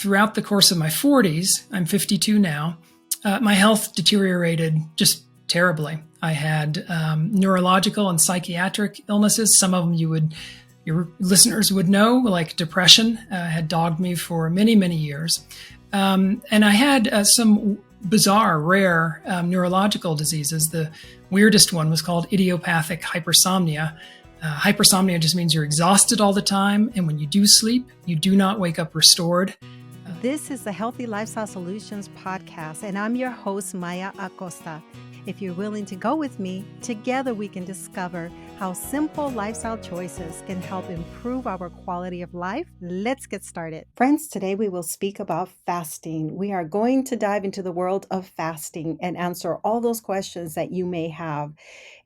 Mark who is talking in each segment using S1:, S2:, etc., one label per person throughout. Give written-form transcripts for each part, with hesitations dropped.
S1: throughout the course of my 40s, I'm 52 now, my health deteriorated just terribly. I had neurological and psychiatric illnesses. Some of them your listeners would know, like depression, had dogged me for many, many years. And I had some bizarre, rare neurological diseases. The weirdest one was called idiopathic hypersomnia. Hypersomnia just means you're exhausted all the time, and when you do sleep, you do not wake up restored.
S2: This is the Healthy Lifestyle Solutions podcast, and I'm your host, Maya Acosta. If you're willing to go with me, together we can discover how simple lifestyle choices can help improve our quality of life. Let's get started. Friends, today we will speak about fasting. We are going to dive into the world of fasting and answer all those questions that you may have.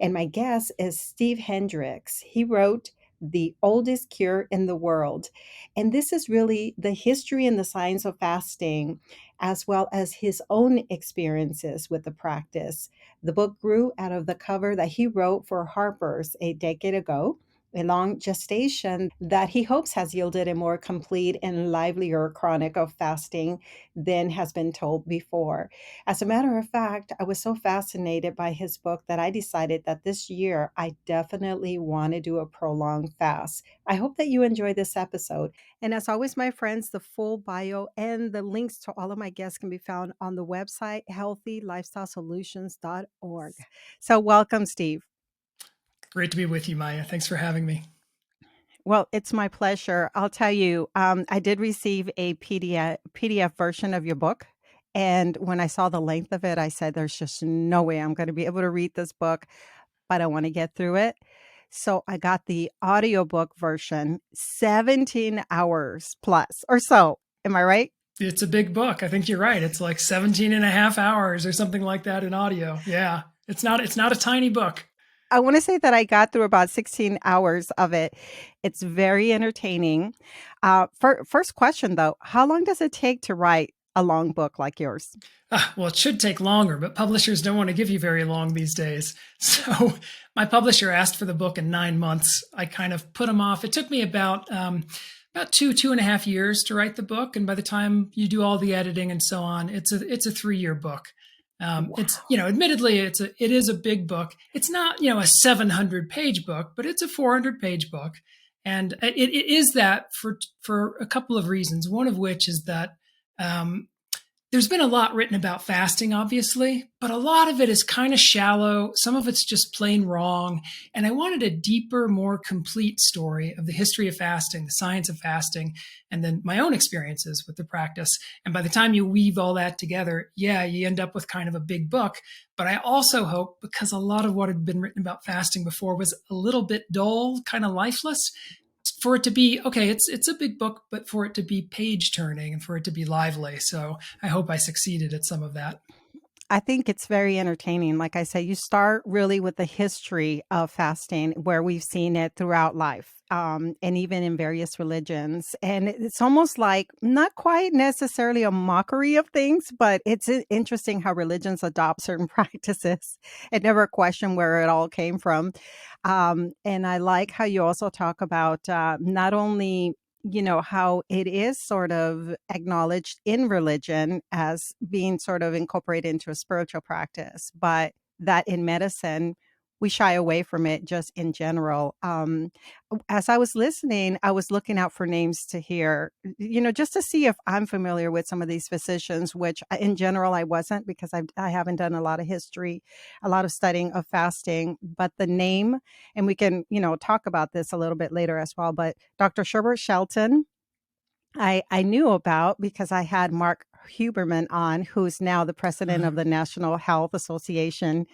S2: And my guest is Steve Hendricks. He wrote The Oldest Cure in the World. And this is really the history and the science of fasting, as well as his own experiences with the practice. The book grew out of the cover that he wrote for Harper's a decade ago, a long gestation that he hopes has yielded a more complete and livelier chronic of fasting than has been told before. As a matter of fact, I was so fascinated by his book that I decided that this year I definitely want to do a prolonged fast. I hope that you enjoy this episode. And as always, my friends, the full bio and the links to all of my guests can be found on the website, healthylifestylesolutions.org. So welcome, Steve.
S1: Great to be with you, Maya. Thanks for having me.
S2: Well, it's my pleasure. I'll tell you, I did receive a PDF version of your book. And when I saw the length of it, I said, there's just no way I'm going to be able to read this book, but I want to get through it. So I got the audiobook version, 17 hours plus or so. Am I right?
S1: It's a big book. I think you're right. It's like 17 and a half hours or something like that in audio. Yeah. It's not a tiny book.
S2: I want to say that I got through about 16 hours of it. It's very entertaining. First question, though, how long does it take to write a long book like yours?
S1: Well, it should take longer, but publishers don't want to give you very long these days. So my publisher asked for the book in 9 months. I kind of put them off. It took me about 2.5 years to write the book. And by the time you do all the editing and so on, it's a 3-year book.
S2: Wow.
S1: It's, admittedly, it is a big book. It's not, a 700-page book, but it's a 400-page book. And it is that for a couple of reasons. One of which is that there's been a lot written about fasting, obviously, but a lot of it is kind of shallow. Some of it's just plain wrong. And I wanted a deeper, more complete story of the history of fasting, the science of fasting, and then my own experiences with the practice. And by the time you weave all that together, you end up with kind of a big book. But I also hope, because a lot of what had been written about fasting before was a little bit dull, kind of lifeless, for it to be, okay, it's a big book, but for it to be page turning and for it to be lively. So I hope I succeeded at some of that.
S2: I think it's very entertaining. Like I say, you start really with the history of fasting, where we've seen it throughout life, and even in various religions. And it's almost like not quite necessarily a mockery of things, but it's interesting how religions adopt certain practices and never question where it all came from. And I like how you also talk about not only how it is sort of acknowledged in religion as being sort of incorporated into a spiritual practice, but that in medicine, we shy away from it just in general. As I was listening, I was looking out for names to hear, just to see if I'm familiar with some of these physicians, which in general I wasn't, because I haven't done a lot of history, a lot of studying of fasting, but the name, and we can, talk about this a little bit later as well, but Dr. Sherbert Shelton, I knew about because I had Mark Huberman on, who's now the president of the National Health Association.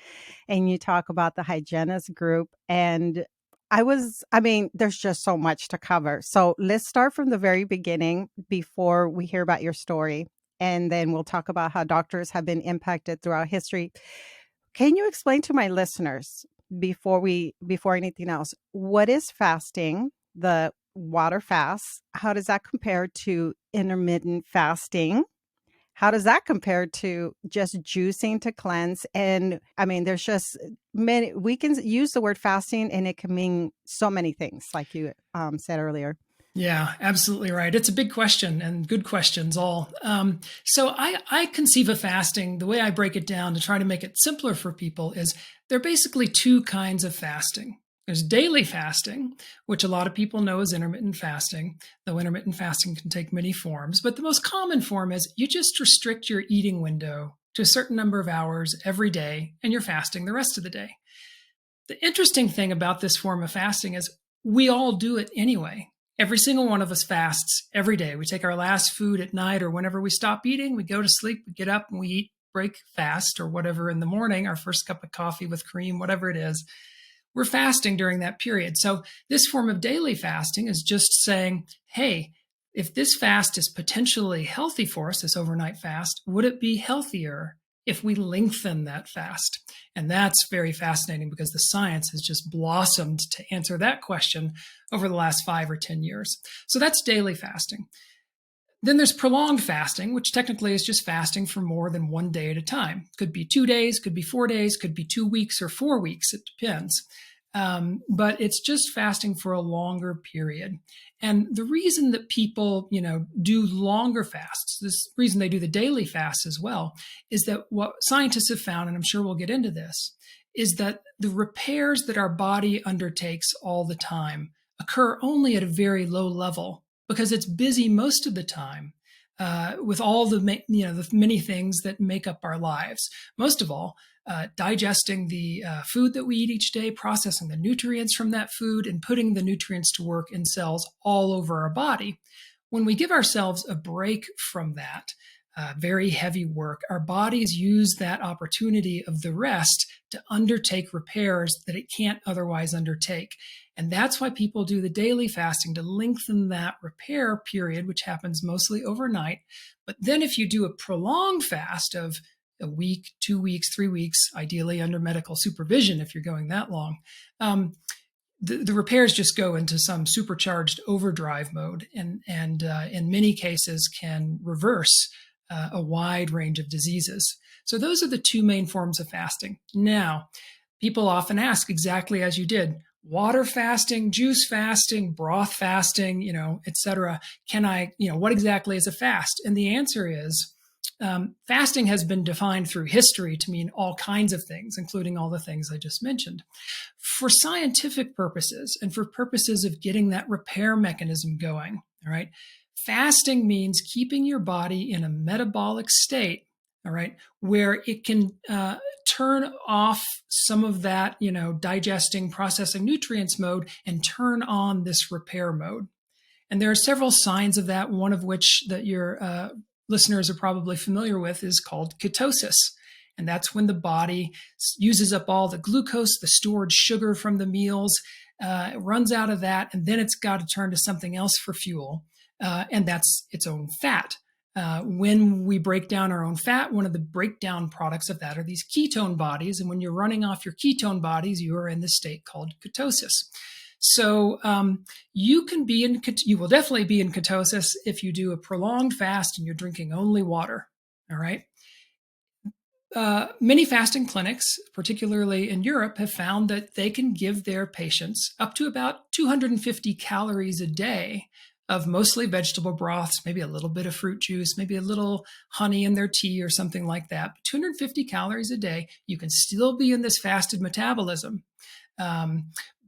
S2: And you talk about the hygienist group. And there's just so much to cover. So let's start from the very beginning before we hear about your story. And then we'll talk about how doctors have been impacted throughout history. Can you explain to my listeners before anything else, what is fasting? The water fast, how does that compare to intermittent fasting? How does that compare to just juicing to cleanse? And there's just many, we can use the word fasting and it can mean so many things, like you said earlier.
S1: Yeah, absolutely right. It's a big question and good questions all. So I conceive of fasting, the way I break it down to try to make it simpler for people is there are basically two kinds of fasting. There's daily fasting, which a lot of people know as intermittent fasting, though intermittent fasting can take many forms. But the most common form is you just restrict your eating window to a certain number of hours every day, and you're fasting the rest of the day. The interesting thing about this form of fasting is we all do it anyway. Every single one of us fasts every day. We take our last food at night or whenever we stop eating, we go to sleep, we get up and we eat, break fast or whatever in the morning, our first cup of coffee with cream, whatever it is. We're fasting during that period. So this form of daily fasting is just saying, hey, if this fast is potentially healthy for us, this overnight fast, would it be healthier if we lengthen that fast? And that's very fascinating because the science has just blossomed to answer that question over the last 5 or 10 years. So that's daily fasting. Then there's prolonged fasting, which technically is just fasting for more than one day at a time. Could be 2 days, could be 4 days, could be 2 weeks or 4 weeks. It depends. But it's just fasting for a longer period. And the reason that people, do longer fasts, this reason they do the daily fast as well, is that what scientists have found, and I'm sure we'll get into this, is that the repairs that our body undertakes all the time occur only at a very low level because it's busy most of the time with all the many things that make up our lives. Most of all, digesting the food that we eat each day, processing the nutrients from that food, and putting the nutrients to work in cells all over our body. When we give ourselves a break from that very heavy work, our bodies use that opportunity of the rest to undertake repairs that it can't otherwise undertake. And that's why people do the daily fasting, to lengthen that repair period, which happens mostly overnight. But then if you do a prolonged fast of a week, 2 weeks, 3 weeks, ideally under medical supervision, if you're going that long, the repairs just go into some supercharged overdrive mode, and in many cases can reverse a wide range of diseases. So those are the two main forms of fasting. Now, people often ask exactly as you did: water fasting, juice fasting, broth fasting, et cetera. What exactly is a fast? And the answer is, fasting has been defined through history to mean all kinds of things, including all the things I just mentioned. For scientific purposes and for purposes of getting that repair mechanism going, all right, fasting means keeping your body in a metabolic state, all right, where it can turn off some of that, digesting, processing nutrients mode and turn on this repair mode. And there are several signs of that, one of which that your listeners are probably familiar with is called ketosis. And that's when the body uses up all the glucose, the stored sugar from the meals, it runs out of that, and then it's got to turn to something else for fuel, and that's its own fat. When we break down our own fat, one of the breakdown products of that are these ketone bodies. And when you're running off your ketone bodies, you are in this state called ketosis. So you will definitely be in ketosis if you do a prolonged fast and you're drinking only water. All right. Many fasting clinics, particularly in Europe, have found that they can give their patients up to about 250 calories a day of mostly vegetable broths, maybe a little bit of fruit juice, maybe a little honey in their tea or something like that. 250 calories a day, you can still be in this fasted metabolism.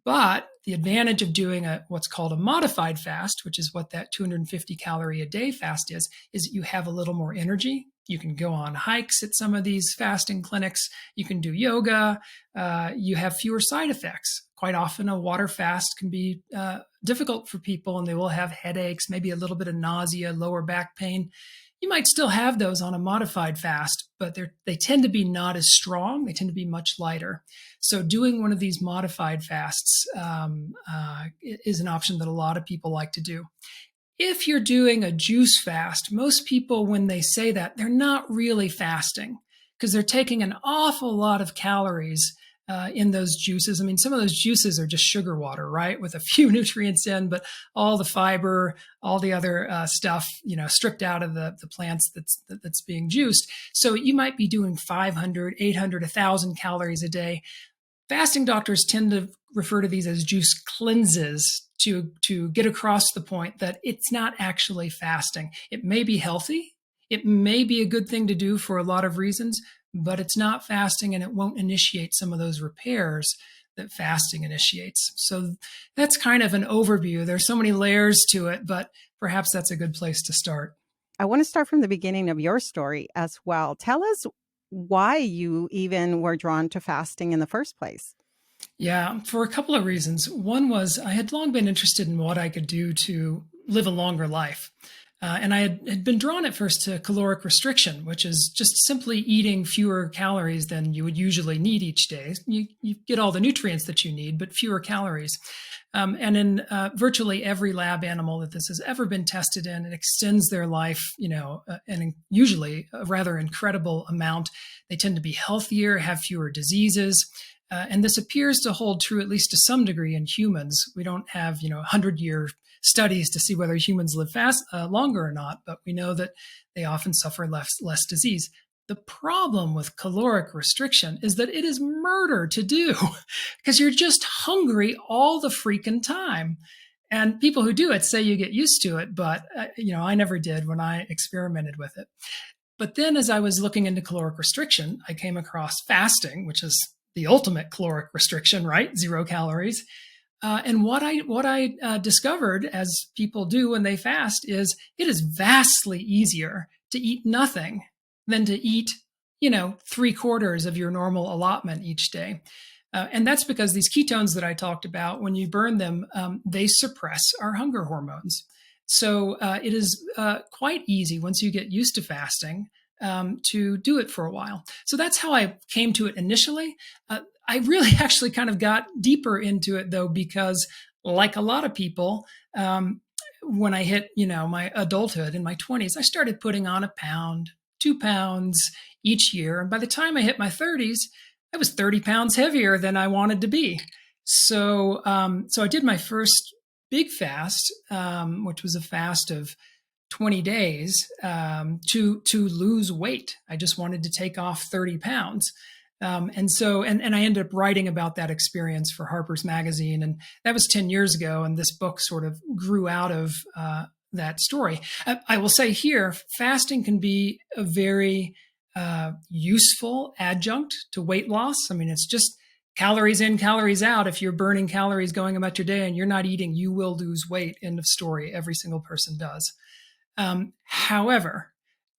S1: But the advantage of doing what's called a modified fast, which is what that 250 calorie a day fast is that you have a little more energy. You can go on hikes at some of these fasting clinics. You can do yoga. You have fewer side effects. Quite often a water fast can be difficult for people, and they will have headaches, maybe a little bit of nausea, lower back pain. You might still have those on a modified fast, but they tend to be not as strong. They tend to be much lighter. So doing one of these modified fasts is an option that a lot of people like to do. If you're doing a juice fast, most people, when they say that, they're not really fasting because they're taking an awful lot of calories in those juices. I mean, some of those juices are just sugar water, right? With a few nutrients in, but all the fiber, all the other stuff, stripped out of the plants that's being juiced. So you might be doing 500, 800, 1,000 calories a day. Fasting doctors tend to refer to these as juice cleanses to get across the point that it's not actually fasting. It may be healthy, it may be a good thing to do for a lot of reasons, but it's not fasting, and it won't initiate some of those repairs that fasting initiates. So that's kind of an overview. There's so many layers to it, but perhaps that's a good place to start.
S2: I want to start from the beginning of your story as well. Tell us why you even were drawn to fasting in the first place.
S1: Yeah, for a couple of reasons. One was I had long been interested in what I could do to live a longer life. And I had been drawn at first to caloric restriction, which is just simply eating fewer calories than you would usually need each day. You get all the nutrients that you need, but fewer calories. And in virtually every lab animal that this has ever been tested in, it extends their life, and usually a rather incredible amount. They tend to be healthier, have fewer diseases. And this appears to hold true, at least to some degree, in humans. We don't have, 100-year studies to see whether humans live longer or not, but we know that they often suffer less disease. The problem with caloric restriction is that it is murder to do because you're just hungry all the freaking time. And people who do it say you get used to it, but I never did when I experimented with it. But then as I was looking into caloric restriction, I came across fasting, which is the ultimate caloric restriction, right? 0 calories. And what I discovered, as people do when they fast, is it is vastly easier to eat nothing than to eat, 3/4 of your normal allotment each day. And that's because these ketones that I talked about, when you burn them, they suppress our hunger hormones. So it is quite easy once you get used to fasting to do it for a while. So that's how I came to it initially. I really actually kind of got deeper into it, though, because like a lot of people, when I hit, my adulthood in my 20s, I started putting on 1 pound, 2 pounds each year. And by the time I hit my 30s, I was 30 pounds heavier than I wanted to be. So I did my first big fast, which was a fast of 20 days to lose weight. I just wanted to take off 30 pounds. And I ended up writing about that experience for Harper's Magazine. And that was 10 years ago. And this book sort of grew out of that story. I will say here, fasting can be a very useful adjunct to weight loss. I mean, it's just calories in, calories out. If you're burning calories going about your day and you're not eating, you will lose weight. End of story. Every single person does. However,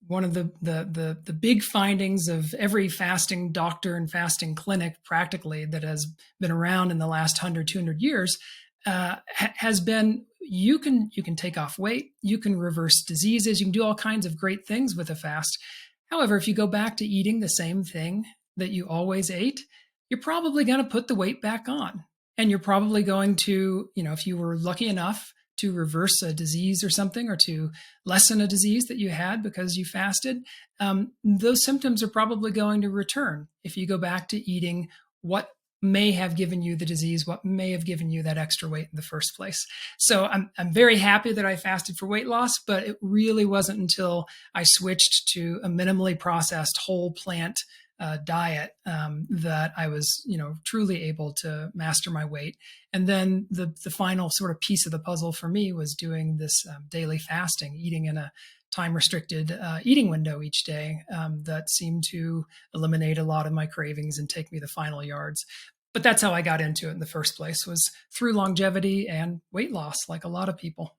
S1: one of the big findings of every fasting doctor and fasting clinic practically that has been around in the last 100, 200 years has been you can take off weight, you can reverse diseases, you can do all kinds of great things with a fast. However, if you go back to eating the same thing that you always ate, you're probably going to put the weight back on. And you're probably going to, if you were lucky enough to reverse a disease or something, or to lessen a disease that you had because you fasted, those symptoms are probably going to return if you go back to eating what may have given you the disease, what may have given you that extra weight in the first place. So I'm very happy that I fasted for weight loss, but it really wasn't until I switched to a minimally processed whole plant diet that I was, truly able to master my weight. And then the final sort of piece of the puzzle for me was doing this daily fasting, eating in a time-restricted eating window each day that seemed to eliminate a lot of my cravings and take me the final yards. But that's how I got into it in the first place, was through longevity and weight loss, like a lot of people.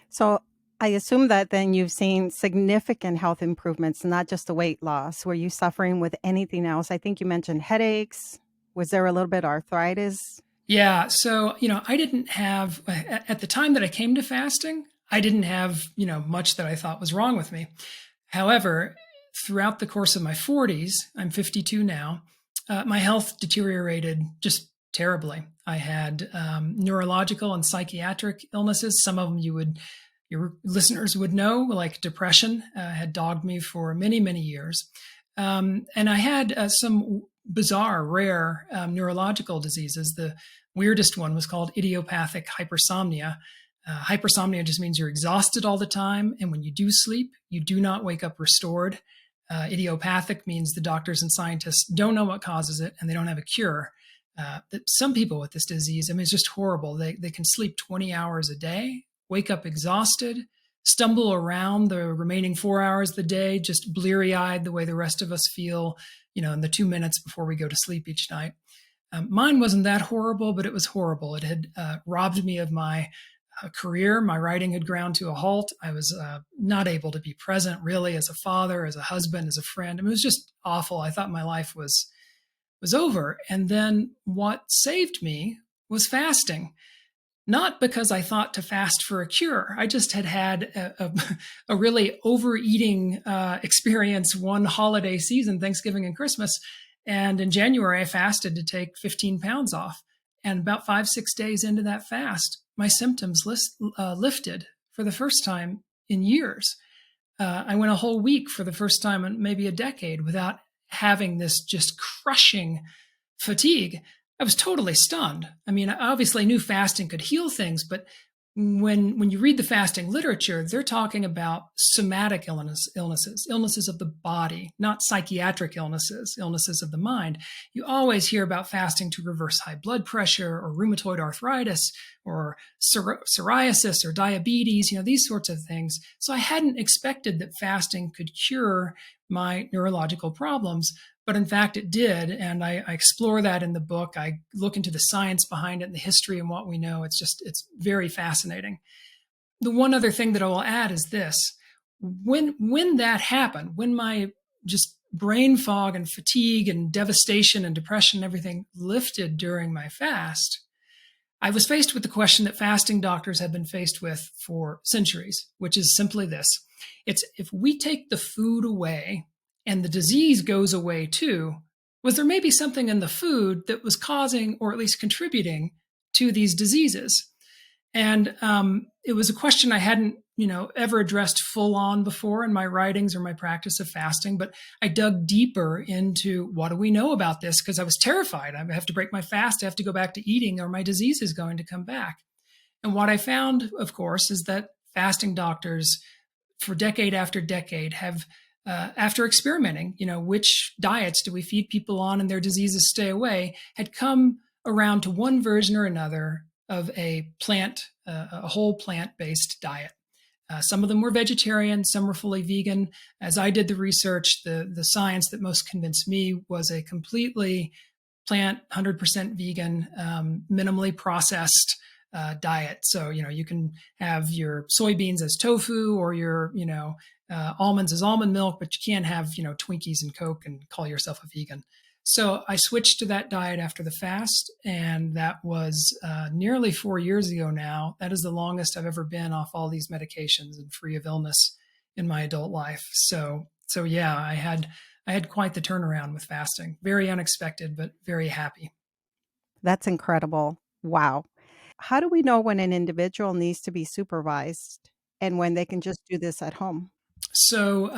S2: So I assume that then you've seen significant health improvements, not just the weight loss. Were you suffering with anything else? I think you mentioned headaches. Was there a little bit of arthritis?
S1: Yeah. So, I didn't have, at the time that I came to fasting, I didn't have, much that I thought was wrong with me. However, throughout the course of my 40s, I'm 52 now, my health deteriorated just terribly. I had neurological and psychiatric illnesses. Some of them your listeners would know, like depression had dogged me for many, many years. And I had some bizarre, rare neurological diseases. The weirdest one was called idiopathic hypersomnia. Hypersomnia just means you're exhausted all the time. And when you do sleep, you do not wake up restored. Idiopathic means the doctors and scientists don't know what causes it and they don't have a cure. that some people with this disease, I mean, it's just horrible. They can sleep 20 hours a day, wake up exhausted, stumble around the remaining 4 hours of the day, just bleary eyed the way the rest of us feel, in the 2 minutes before we go to sleep each night. Mine wasn't that horrible, but it was horrible. It had robbed me of my career. My writing had ground to a halt. I was not able to be present really as a father, as a husband, as a friend. I mean, it was just awful. I thought my life was over. And then what saved me was fasting. Not because I thought to fast for a cure. I just had a really overeating experience one holiday season, Thanksgiving and Christmas. And in January, I fasted to take 15 pounds off. And about 5, 6 days into that fast, my symptoms lifted for the first time in years. I went a whole week for the first time in maybe a decade without having this just crushing fatigue. I was totally stunned. I mean, I obviously knew fasting could heal things, but when you read the fasting literature, they're talking about somatic illnesses of the body, not psychiatric illnesses of the mind. You always hear about fasting to reverse high blood pressure or rheumatoid arthritis or psoriasis or diabetes, these sorts of things. So I hadn't expected that fasting could cure my neurological problems. But in fact, it did. And I explore that in the book. I look into the science behind it and the history and what we know. It's very fascinating. The one other thing that I will add is this. When that happened, when my just brain fog and fatigue and devastation and depression and everything lifted during my fast, I was faced with the question that fasting doctors have been faced with for centuries, which is simply this. It's if we take the food away, and the disease goes away too, was there maybe something in the food that was causing or at least contributing to these diseases? And it was a question I hadn't, ever addressed full on before in my writings or my practice of fasting, but I dug deeper into what do we know about this? Because I was terrified. I have to break my fast. I have to go back to eating or my disease is going to come back. And what I found, of course, is that fasting doctors for decade after decade have after experimenting, which diets do we feed people on and their diseases stay away, had come around to one version or another of a whole plant-based diet. Some of them were vegetarian, some were fully vegan. As I did the research, the science that most convinced me was a completely plant, 100% vegan, minimally processed diet. So, you can have your soybeans as tofu or your, almonds as almond milk, but you can't have, Twinkies and Coke and call yourself a vegan. So I switched to that diet after the fast, and that was nearly 4 years ago now. That is the longest I've ever been off all these medications and free of illness in my adult life. So yeah, I had quite the turnaround with fasting. Very unexpected, but very happy.
S2: That's incredible. Wow. How do we know when an individual needs to be supervised and when they can just do this at home?
S1: So,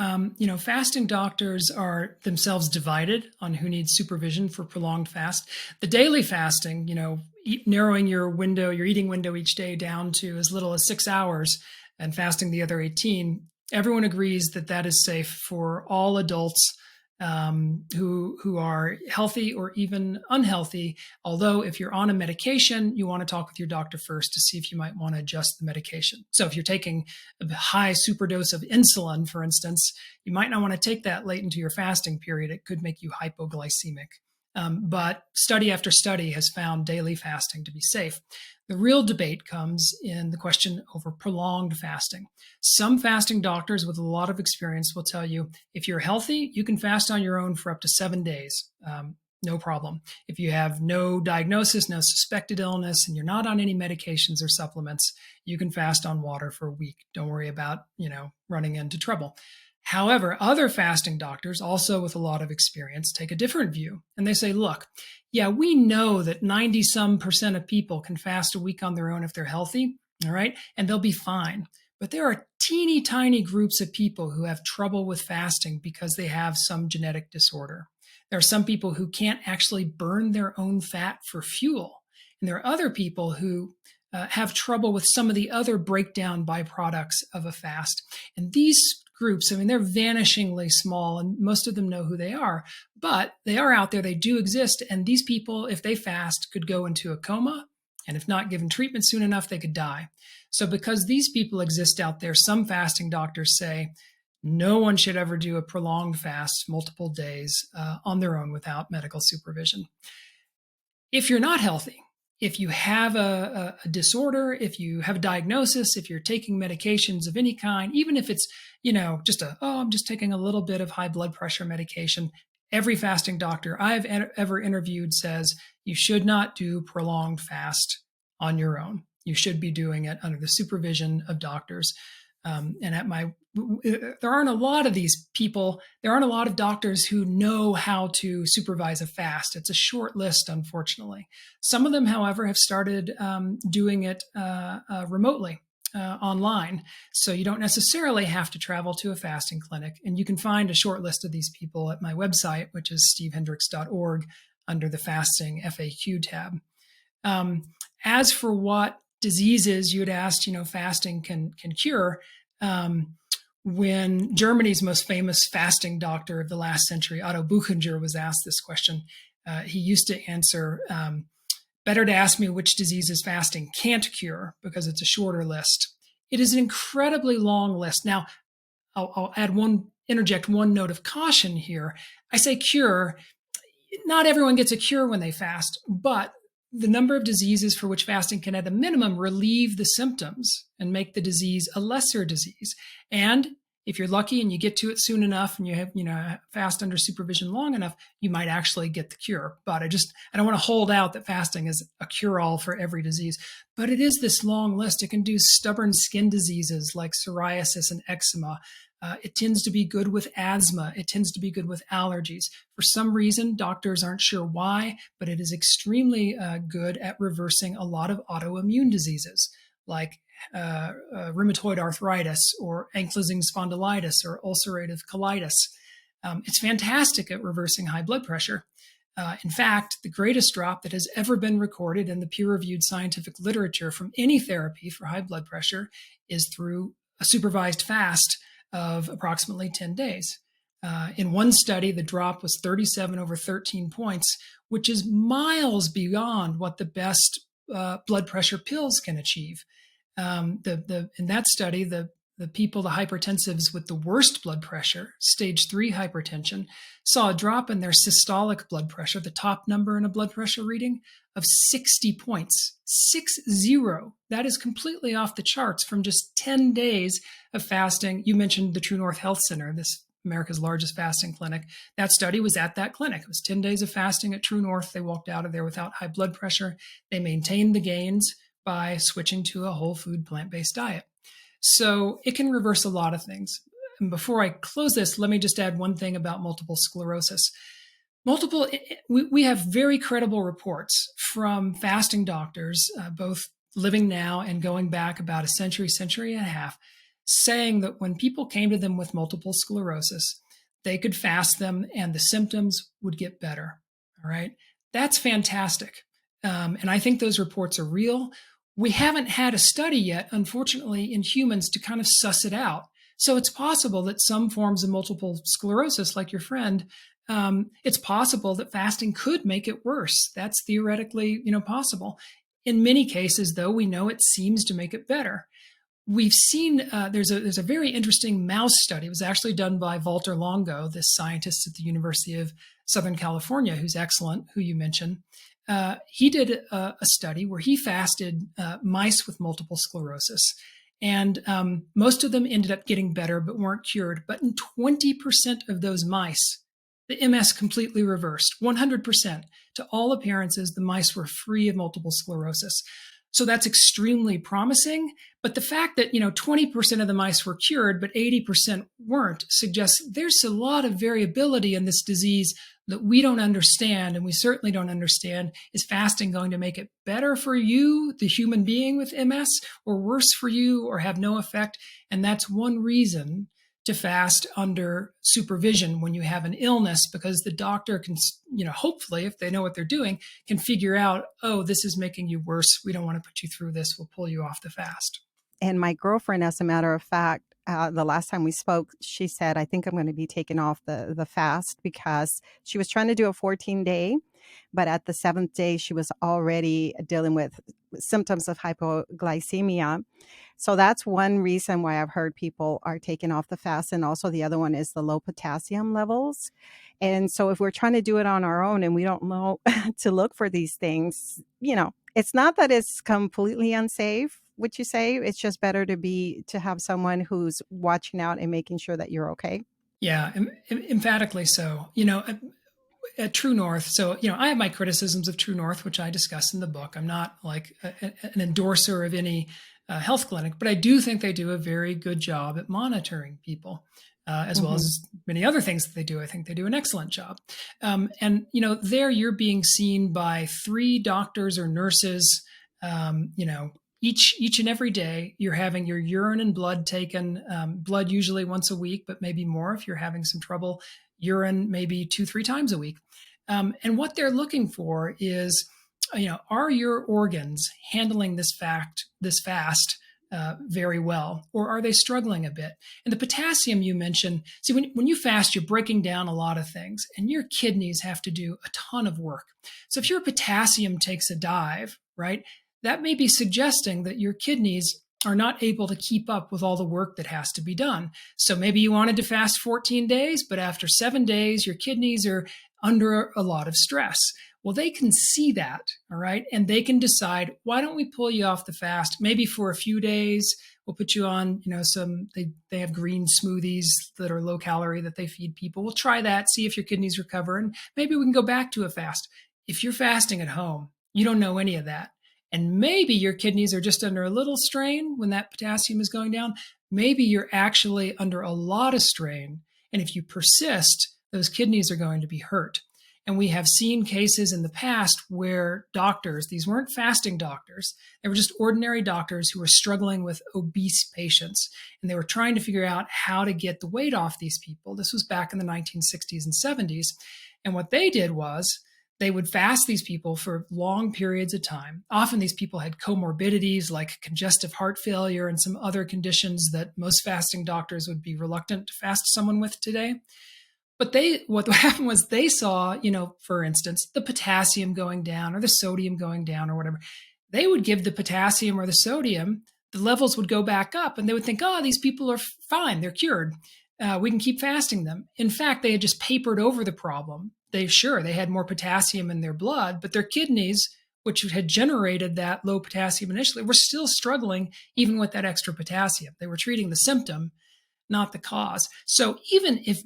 S1: fasting doctors are themselves divided on who needs supervision for prolonged fast. The daily fasting, narrowing your eating window each day down to as little as 6 hours and fasting the other 18, everyone agrees that that is safe for all adults who are healthy or even unhealthy. Although if you're on a medication, you want to talk with your doctor first to see if you might want to adjust the medication. So if you're taking a high superdose of insulin, for instance, you might not want to take that late into your fasting period. It could make you hypoglycemic. But study after study has found daily fasting to be safe. The real debate comes in the question over prolonged fasting. Some fasting doctors with a lot of experience will tell you, if you're healthy, you can fast on your own for up to 7 days. No problem. If you have no diagnosis, no suspected illness, and you're not on any medications or supplements, you can fast on water for a week. Don't worry about, running into trouble. However, other fasting doctors, also with a lot of experience, take a different view. And they say, look, yeah, we know that 90% of people can fast a week on their own if they're healthy, all right? And they'll be fine. But there are teeny tiny groups of people who have trouble with fasting because they have some genetic disorder. There are some people who can't actually burn their own fat for fuel. And there are other people who have trouble with some of the other breakdown byproducts of a fast. And these groups. I mean, they're vanishingly small, and most of them know who they are, but they are out there. They do exist. And these people, if they fast, could go into a coma. And if not given treatment soon enough, they could die. So because these people exist out there, some fasting doctors say no one should ever do a prolonged fast multiple days on their own without medical supervision. If you're not healthy, if you have a disorder, if you have a diagnosis, if you're taking medications of any kind, even if it's, just I'm just taking a little bit of high blood pressure medication, every fasting doctor I've ever interviewed says you should not do prolonged fast on your own. You should be doing it under the supervision of doctors. There aren't a lot of these people. There aren't a lot of doctors who know how to supervise a fast. It's a short list, unfortunately. Some of them, however, have started doing it remotely online. So you don't necessarily have to travel to a fasting clinic. And you can find a short list of these people at my website, which is stevehendricks.org, under the fasting FAQ tab. As for what diseases you'd asked, fasting can cure, when Germany's most famous fasting doctor of the last century, Otto Buchinger, was asked this question, he used to answer, better to ask me which diseases fasting can't cure, because it's a shorter list. It is an incredibly long list. Now, I'll interject one note of caution here. I say cure. Not everyone gets a cure when they fast, but the number of diseases for which fasting can, at a minimum, relieve the symptoms and make the disease a lesser disease. And if you're lucky and you get to it soon enough and you have, fast under supervision long enough, you might actually get the cure. But I don't want to hold out that fasting is a cure-all for every disease. But it is this long list. It can do stubborn skin diseases like psoriasis and eczema. It tends to be good with asthma. It tends to be good with allergies. For some reason, doctors aren't sure why, but it is extremely good at reversing a lot of autoimmune diseases like rheumatoid arthritis or ankylosing spondylitis or ulcerative colitis. It's fantastic at reversing high blood pressure. In fact, the greatest drop that has ever been recorded in the peer-reviewed scientific literature from any therapy for high blood pressure is through a supervised fast of approximately 10 days. In one study, the drop was 37/13 points, which is miles beyond what the best blood pressure pills can achieve. In that study, the people, the hypertensives with the worst blood pressure, stage 3 hypertension, saw a drop in their systolic blood pressure, the top number in a blood pressure reading, of 60 points. 60. That is completely off the charts from just 10 days of fasting. You mentioned the True North Health Center, this America's largest fasting clinic. That study was at that clinic. It was 10 days of fasting at True North. They walked out of there without high blood pressure. They maintained the gains by switching to a whole food plant-based diet. So it can reverse a lot of things. And before I close this, let me just add one thing about multiple sclerosis. We have very credible reports from fasting doctors, both living now and going back about a century and a half, saying that when people came to them with multiple sclerosis, they could fast them and the symptoms would get better. All right. That's fantastic. And I think those reports are real. We haven't had a study yet, unfortunately, in humans to kind of suss it out. So it's possible that some forms of multiple sclerosis, like your friend, it's possible that fasting could make it worse. That's theoretically, possible. In many cases, though, we know it seems to make it better. We've seen there's a very interesting mouse study. It was actually done by Walter Longo, this scientist at the University of Southern California, who's excellent, who you mentioned. He did a study where he fasted mice with multiple sclerosis. And most of them ended up getting better but weren't cured. But in 20% of those mice, the MS completely reversed, 100%. To all appearances, the mice were free of multiple sclerosis. So that's extremely promising. But the fact that, 20% of the mice were cured, but 80% weren't, suggests there's a lot of variability in this disease that we don't understand, and we certainly don't understand. Is fasting going to make it better for you, the human being with MS, or worse for you, or have no effect? And that's one reason to fast under supervision when you have an illness, because the doctor can, hopefully, if they know what they're doing, can figure out, oh, this is making you worse. We don't want to put you through this. We'll pull you off the fast.
S2: And my girlfriend, as a matter of fact, the last time we spoke, she said, I think I'm going to be taking off the fast because she was trying to do a 14-day, but at the seventh day, she was already dealing with symptoms of hypoglycemia. So that's one reason why I've heard people are taking off the fast. And also the other one is the low potassium levels. And so if we're trying to do it on our own and we don't know to look for these things, it's not that it's completely unsafe, would you say? It's just better to have someone who's watching out and making sure that you're okay.
S1: Yeah, emphatically so. At True North, so I have my criticisms of True North, which I discuss in the book. I'm not like an endorser of any health clinic, but I do think they do a very good job at monitoring people, as well
S2: Hmm.
S1: as many other things that they do. I think they do an excellent job. And there you're being seen by 3 doctors or nurses. Each and every day, you're having your urine and blood taken. Blood usually once a week, but maybe more if you're having some trouble. Urine maybe 2-3 times a week. And what they're looking for is, are your organs handling this fast very well, or are they struggling a bit? And the potassium you mentioned, see, when you fast, you're breaking down a lot of things, and your kidneys have to do a ton of work. So if your potassium takes a dive, right, that may be suggesting that your kidneys are not able to keep up with all the work that has to be done. So maybe you wanted to fast 14 days, but after 7 days, your kidneys are under a lot of stress. Well, they can see that, all right, and they can decide, why don't we pull you off the fast? Maybe for a few days, we'll put you on, they have green smoothies that are low calorie that they feed people. We'll try that, see if your kidneys recover, and maybe we can go back to a fast. If you're fasting at home, you don't know any of that. And maybe your kidneys are just under a little strain when that potassium is going down. Maybe you're actually under a lot of strain. And if you persist, those kidneys are going to be hurt. And we have seen cases in the past where doctors, these weren't fasting doctors, they were just ordinary doctors who were struggling with obese patients. And they were trying to figure out how to get the weight off these people. This was back in the 1960s and 70s. And what they did was they would fast these people for long periods of time. Often these people had comorbidities like congestive heart failure and some other conditions that most fasting doctors would be reluctant to fast someone with today. But what happened was they saw, for instance, the potassium going down or the sodium going down or whatever. They would give the potassium or the sodium, the levels would go back up, and they would think, oh, these people are fine, they're cured. We can keep fasting them. In fact, they had just papered over the problem. They had more potassium in their blood, but their kidneys, which had generated that low potassium initially, were still struggling even with that extra potassium. They were treating the symptom, not the cause. So even if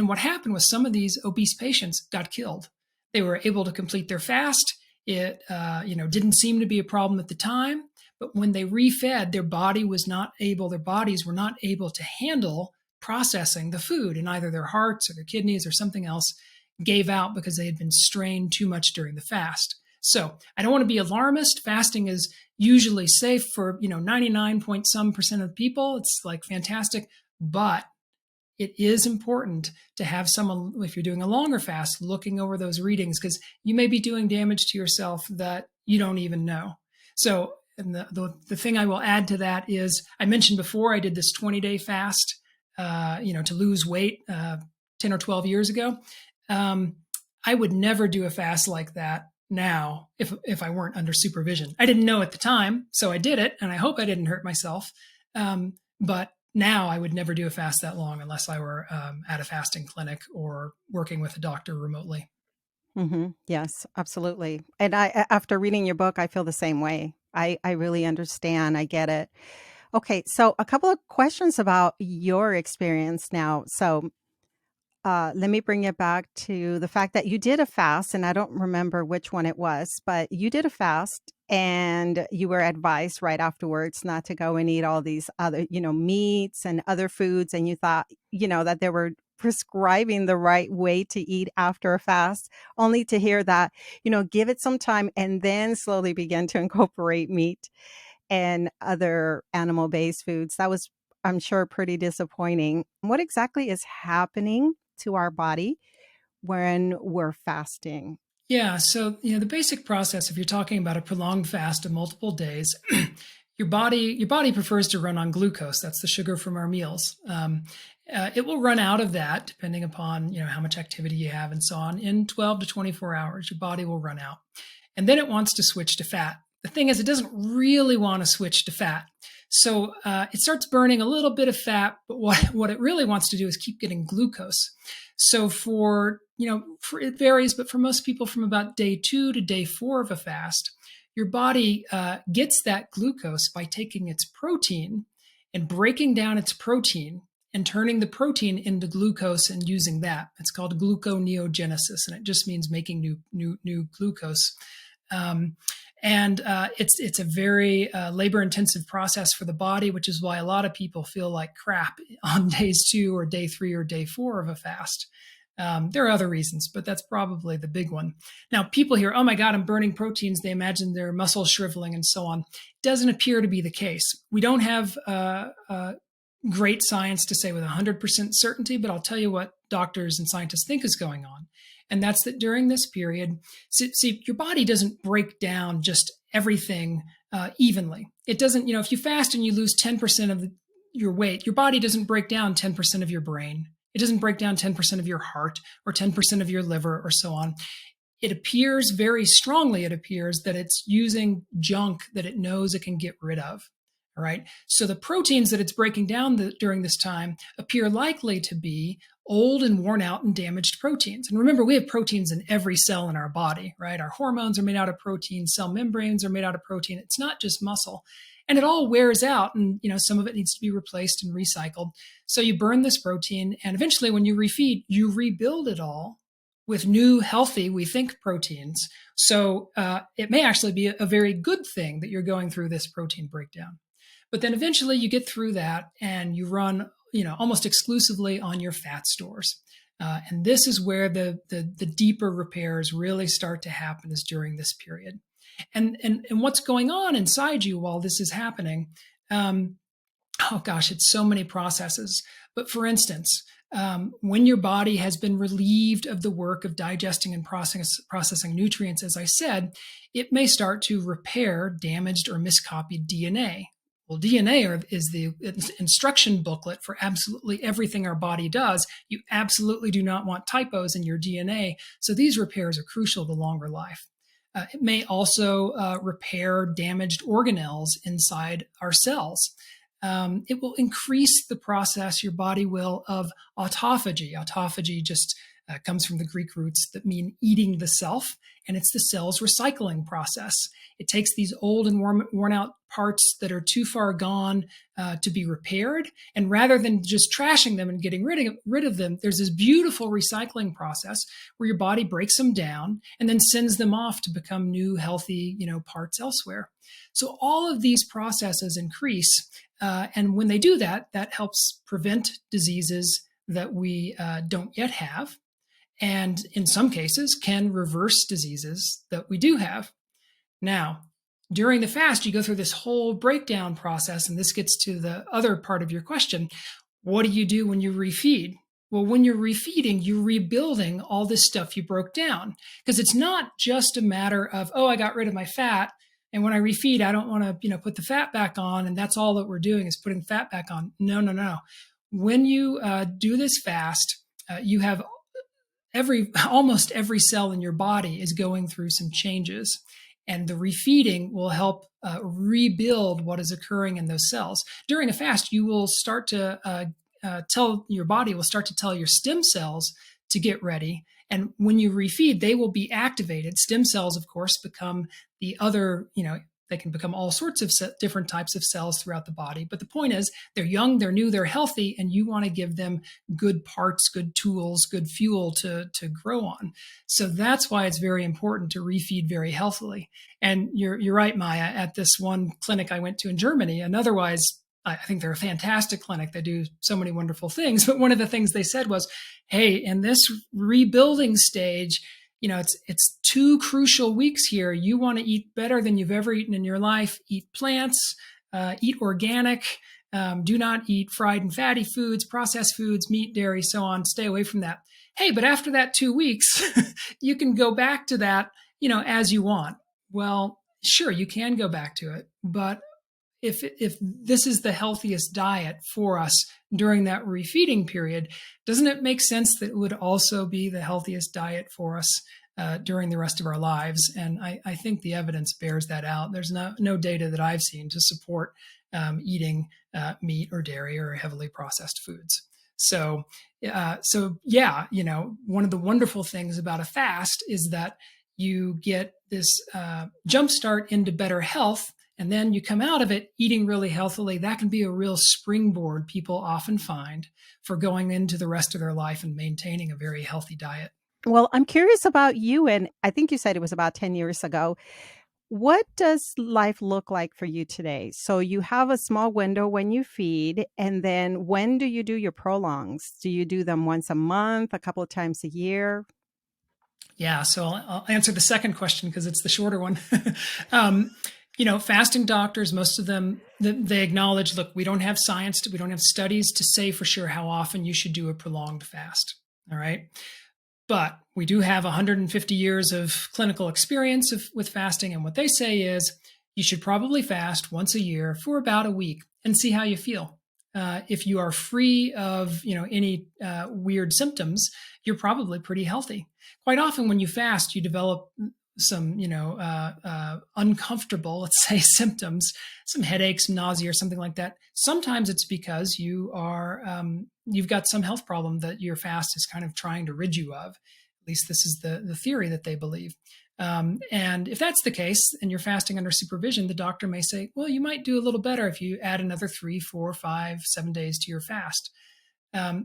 S1: what happened was some of these obese patients got killed. They were able to complete their fast. It didn't seem to be a problem at the time, but when they refed, their bodies were not able to handle processing the food, and either their hearts or their kidneys or something else gave out because they had been strained too much during the fast. So I don't want to be alarmist. Fasting is usually safe for 99 point some percent of people. It's like fantastic, but it is important to have someone, if you're doing a longer fast, looking over those readings, because you may be doing damage to yourself that you don't even know. So, and the thing I will add to that is, I mentioned before I did this 20-day fast, to lose weight 10 or 12 years ago. I would never do a fast like that now if I weren't under supervision. I didn't know at the time, so I did it, and I hope I didn't hurt myself. But now I would never do a fast that long unless I were at a fasting clinic or working with a doctor remotely.
S2: Yes, absolutely. And after reading your book, I feel the same way. I really understand. I get it. Okay, so a couple of questions about your experience now. So let me bring it back to the fact that you did a fast, and I don't remember which one it was, but you did a fast and you were advised right afterwards not to go and eat all these other, meats and other foods. And you thought, that they were prescribing the right way to eat after a fast, only to hear that, give it some time and then slowly begin to incorporate meat and other animal-based foods. That was, I'm sure, pretty disappointing. What exactly is happening to our body when we're fasting?
S1: Yeah, so the basic process, if you're talking about a prolonged fast of multiple days, Your body prefers to run on glucose. That's the sugar from our meals. It will run out of that depending upon how much activity you have and so on. In 12 to 24 hours, your body will run out, and then it wants to switch to fat. The thing is, it doesn't really want to switch to fat, so it starts burning a little bit of fat. But what it really wants to do is keep getting glucose. So for it varies, but for most people, from about day 2 to day 4 of a fast, your body gets that glucose by taking its protein and breaking down its protein and turning the protein into glucose and using that. It's called gluconeogenesis, and it just means making new glucose. It's a very labor-intensive process for the body, which is why a lot of people feel like crap on days 2 or day 3 or day 4 of a fast. There are other reasons, but that's probably the big one. Now, people hear, oh my God, I'm burning proteins. They imagine their muscles shriveling and so on. It doesn't appear to be the case. We don't have great science to say with 100% certainty, but I'll tell you what doctors and scientists think is going on. And that's that during this period, see, your body doesn't break down just everything evenly. It doesn't, if you fast and you lose 10% of your weight, your body doesn't break down 10% of your brain. It doesn't break down 10% of your heart or 10% of your liver or so on. It appears very strongly, that it's using junk that it knows it can get rid of. All right. So the proteins that it's breaking down during this time appear likely to be old and worn out and damaged proteins. And remember, we have proteins in every cell in our body, right? Our hormones are made out of protein. Cell membranes are made out of protein. It's not just muscle. And it all wears out, and some of it needs to be replaced and recycled. So you burn this protein, and eventually when you refeed, you rebuild it all with new, healthy, we think, proteins. So it may actually be a very good thing that you're going through this protein breakdown. But then eventually you get through that and you run, almost exclusively on your fat stores. And this is where the deeper repairs really start to happen, is during this period. And what's going on inside you while this is happening? It's so many processes. But for instance, when your body has been relieved of the work of digesting and processing nutrients, as I said, it may start to repair damaged or miscopied DNA. Well, DNA is the instruction booklet for absolutely everything our body does. You absolutely do not want typos in your DNA. So these repairs are crucial to longer life. It may also repair damaged organelles inside our cells. It will increase the process, your body will, of autophagy. Autophagy just comes from the Greek roots that mean eating the self, and it's the cell's recycling process. It takes these old and worn out parts that are too far gone to be repaired, and rather than just trashing them and getting rid of them, there's this beautiful recycling process where your body breaks them down and then sends them off to become new, healthy, parts elsewhere. So all of these processes increase, and when they do that, that helps prevent diseases that we don't yet have, and in some cases can reverse diseases that we do have. Now, during the fast, you go through this whole breakdown process, and this gets to the other part of your question. What do you do when you refeed? Well, when you're refeeding, you're rebuilding all this stuff you broke down, because it's not just a matter of, I got rid of my fat, and when I refeed, I don't want to, put the fat back on, and that's all that we're doing is putting fat back on. No. When you do this fast, you have almost every cell in your body is going through some changes, and the refeeding will help rebuild what is occurring in those cells. During a fast, you will start to tell your stem cells to get ready. And when you refeed, they will be activated. Stem cells, of course, become the other, they can become all sorts of different types of cells throughout the body. But the point is, they're young, they're new, they're healthy, and you want to give them good parts, good tools, good fuel to grow on. So that's why it's very important to refeed very healthily. And you're right, Maya, at this one clinic I went to in Germany, and otherwise, I think they're a fantastic clinic. They do so many wonderful things. But one of the things they said was, hey, in this rebuilding stage, it's 2 crucial weeks here. You want to eat better than you've ever eaten in your life. Eat plants, eat organic, do not eat fried and fatty foods, processed foods, meat, dairy, so on. Stay away from that. Hey, but after that 2 weeks, you can go back to that, as you want. Well, sure, you can go back to it, but if this is the healthiest diet for us during that refeeding period, doesn't it make sense that it would also be the healthiest diet for us during the rest of our lives? And I think the evidence bears that out. There's no data that I've seen to support eating meat or dairy or heavily processed foods. So yeah, one of the wonderful things about a fast is that you get this jump start into better health, and then you come out of it eating really healthily. That can be a real springboard people often find for going into the rest of their life and maintaining a very healthy diet.
S2: Well, I'm curious about you, and I think you said it was about 10 years ago. What does life look like for you today? So you have a small window when you feed, and then when do you do your prolongs? Do you do them once a month, a couple of times a year?
S1: Yeah, so I'll answer the second question because it's the shorter one. Fasting doctors, most of them, they acknowledge, look, we don't have science, we don't have studies to say for sure how often you should do a prolonged fast. All right. But we do have 150 years of clinical experience with fasting. And what they say is you should probably fast once a year for about a week and see how you feel. If you are free of any weird symptoms, you're probably pretty healthy. Quite often when you fast, you develop some uncomfortable, let's say, symptoms, some headaches, nausea, or something like that. Sometimes it's because you've got some health problem that your fast is kind of trying to rid you of. At least this is the theory that they believe. And if that's the case and you're fasting under supervision, the doctor may say, well, you might do a little better if you add another 3, 4, 5, 7 days to your fast.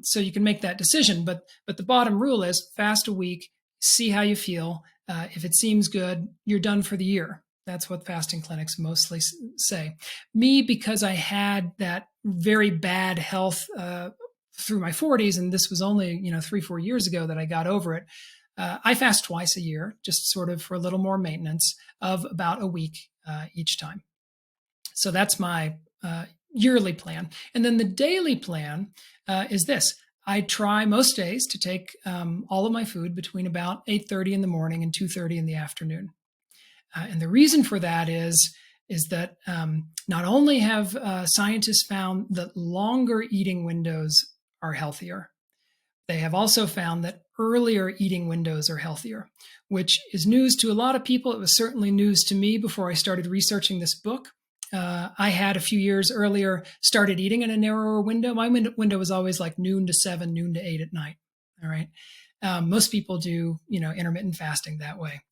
S1: So you can make that decision. But the bottom rule is fast a week, see how you feel. If it seems good, you're done for the year. That's what fasting clinics mostly say. Me, because I had that very bad health through my 40s, and this was only 3-4 years ago that I got over it. I fast twice a year, just sort of for a little more maintenance of about a week each time. So that's my yearly plan. And then the daily plan is this. I try most days to take all of my food between about 8:30 in the morning and 2:30 in the afternoon. And the reason for that is that not only have scientists found that longer eating windows are healthier, they have also found that earlier eating windows are healthier, which is news to a lot of people. It was certainly news to me before I started researching this book. I had a few years earlier started eating in a narrower window. My window was always like noon to 7, noon to 8 at night. All right. Most people do, intermittent fasting that way.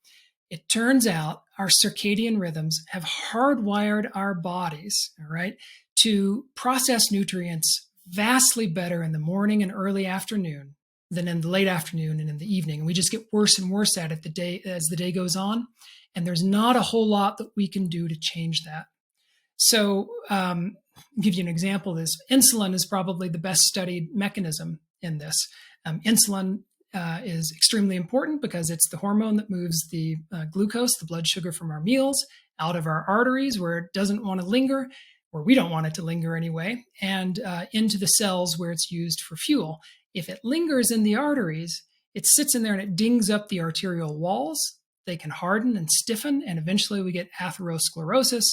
S1: It turns out our circadian rhythms have hardwired our bodies, all right, to process nutrients vastly better in the morning and early afternoon than in the late afternoon and in the evening. And we just get worse and worse at it as the day goes on. And there's not a whole lot that we can do to change that. So I'll give you an example of this. Insulin is probably the best studied mechanism in this. Insulin is extremely important because it's the hormone that moves the glucose, the blood sugar from our meals, out of our arteries where it doesn't want to linger, where we don't want it to linger anyway, and into the cells where it's used for fuel. If it lingers in the arteries, it sits in there and it dings up the arterial walls. They can harden and stiffen, and eventually we get atherosclerosis.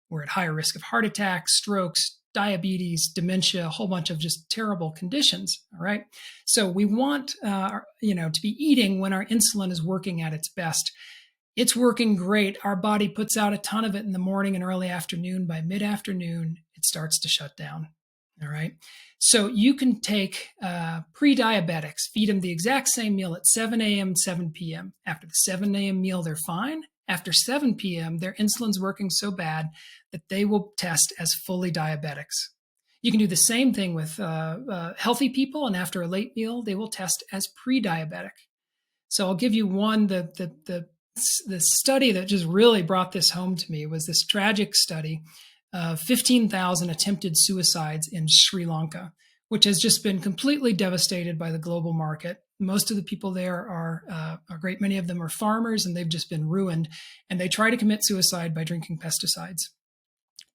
S1: We're at higher risk of heart attacks, strokes, diabetes, dementia, a whole bunch of just terrible conditions. All right. So we want, to be eating when our insulin is working at its best. It's working great. Our body puts out a ton of it in the morning and early afternoon. By mid-afternoon, it starts to shut down. All right. So you can take pre-diabetics, feed them the exact same meal at 7 a.m., 7 p.m. After the 7 a.m. meal, they're fine. After 7 p.m., their insulin's working so bad that they will test as fully diabetics. You can do the same thing with healthy people, and after a late meal, they will test as pre-diabetic. So I'll give you one. The study that just really brought this home to me was this tragic study of 15,000 attempted suicides in Sri Lanka, which has just been completely devastated by the global market. Most of the people there are, a great many of them are farmers, and they've just been ruined. And they try to commit suicide by drinking pesticides.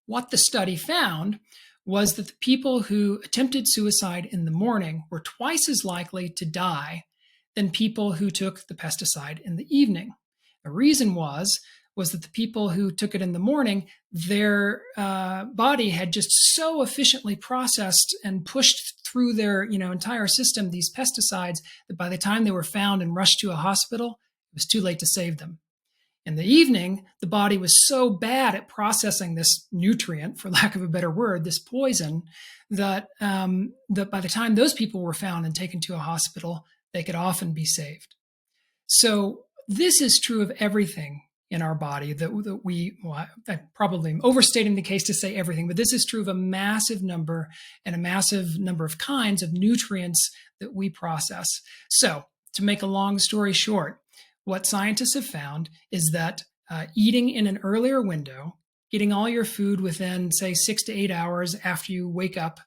S1: What the study found was that the people who attempted suicide in the morning were twice as likely to die than people who took the pesticide in the evening. The reason was was that the people who took it in the morning, their body had just so efficiently processed and pushed through their entire system these pesticides that by the time they were found and rushed to a hospital, it was too late to save them. In the evening, the body was so bad at processing this nutrient, for lack of a better word, this poison, that by the time those people were found and taken to a hospital, they could often be saved. So this is true of everything in our body I probably am overstating the case to say everything, but this is true of a massive number of kinds of nutrients that we process. So to make a long story short, what scientists have found is that eating in an earlier window, getting all your food within, say, 6 to 8 hours after you wake up,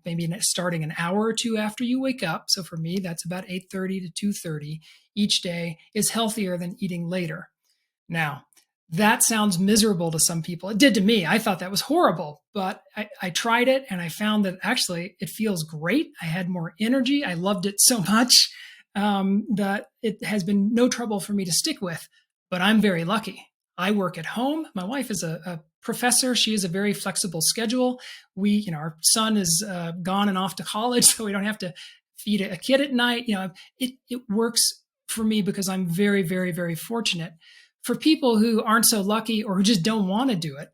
S1: maybe starting an hour or two after you wake up. So for me, that's about 8:30 to 2:30 each day, is healthier than eating later. Now, that sounds miserable to some people. It did to me. I thought that was horrible, but I tried it and I found that actually it feels great. I had more energy. I loved it so much that it has been no trouble for me to stick with, but I'm very lucky. I work at home. My wife is a professor. She has a very flexible schedule. Our son is gone and off to college, so we don't have to feed a kid at night. It works for me because I'm very, very, very fortunate. For people who aren't so lucky or who just don't want to do it,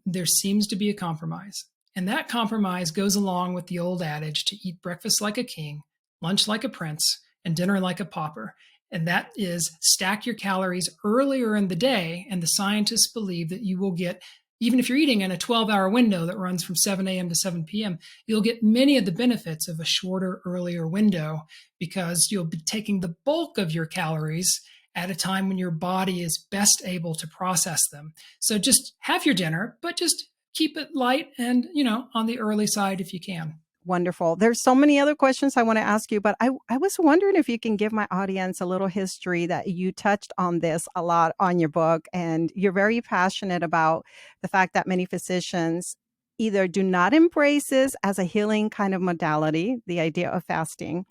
S1: there seems to be a compromise. And that compromise goes along with the old adage to eat breakfast like a king, lunch like a prince, and dinner like a pauper. And that is stack your calories earlier in the day. And the scientists believe that you will get, even if you're eating in a 12-hour window that runs from 7 a.m. to 7 p.m., you'll get many of the benefits of a shorter, earlier window because you'll be taking the bulk of your calories at a time when your body is best able to process them. So just have your dinner, but just keep it light and, on the early side if you can.
S2: Wonderful. There's so many other questions I want to ask you, but I was wondering if you can give my audience a little history that you touched on this a lot on your book, and you're very passionate about the fact that many physicians either do not embrace this as a healing kind of modality, the idea of fasting,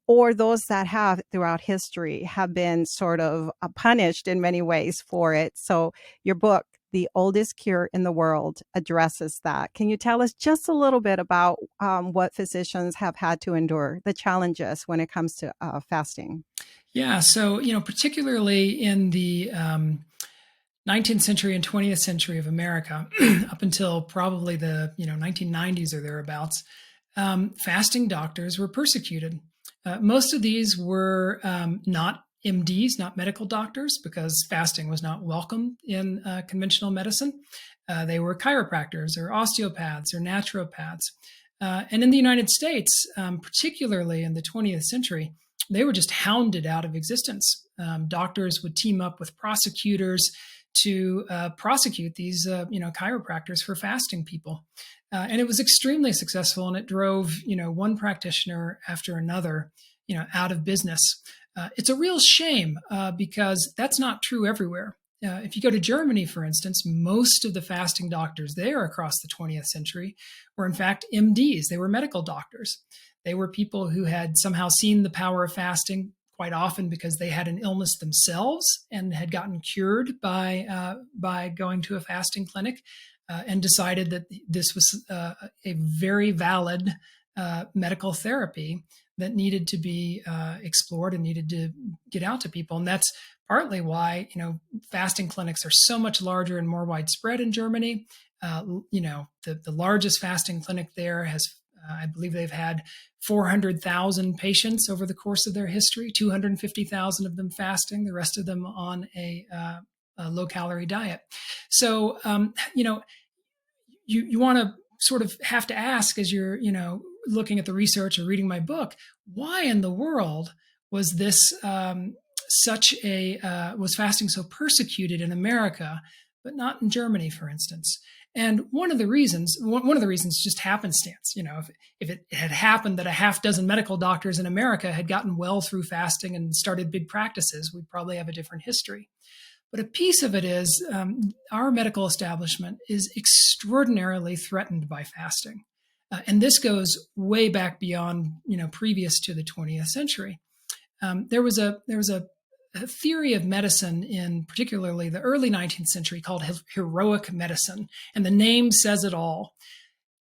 S2: or those that have throughout history have been sort of punished in many ways for it. So your book, The Oldest Cure in the World, addresses that. Can you tell us just a little bit about what physicians have had to endure, the challenges when it comes to fasting?
S1: Yeah. So, particularly in the 19th century and 20th century of America, up until probably the 1990s or thereabouts, fasting doctors were persecuted. Most of these were not MDs, not medical doctors, because fasting was not welcome in conventional medicine. They were chiropractors or osteopaths or naturopaths. And in the United States, particularly in the 20th century, they were just hounded out of existence. Doctors would team up with prosecutors to prosecute these chiropractors for fasting people. And it was extremely successful, and it drove one practitioner after another out of business. It's a real shame because that's not true everywhere. If you go to Germany, for instance, most of the fasting doctors there across the 20th century were in fact MDs. They were medical doctors. They were people who had somehow seen the power of fasting, quite often because they had an illness themselves and had gotten cured by going to a fasting clinic, and decided that this was a very valid medical therapy that needed to be explored and needed to get out to people. And that's partly why fasting clinics are so much larger and more widespread in Germany. The largest fasting clinic there has, I believe they've had 400,000 patients over the course of their history, 250,000 of them fasting, the rest of them on a low-calorie diet. So, you want to sort of have to ask as you're, looking at the research or reading my book, why in the world was this was fasting so persecuted in America, but not in Germany, for instance? And one of the reasons just happenstance. If it had happened that a half dozen medical doctors in America had gotten well through fasting and started big practices, we'd probably have a different history. But a piece of it is our medical establishment is extraordinarily threatened by fasting. And this goes way back beyond, previous to the 20th century. There was a a theory of medicine in particularly the early 19th century called heroic medicine. And the name says it all.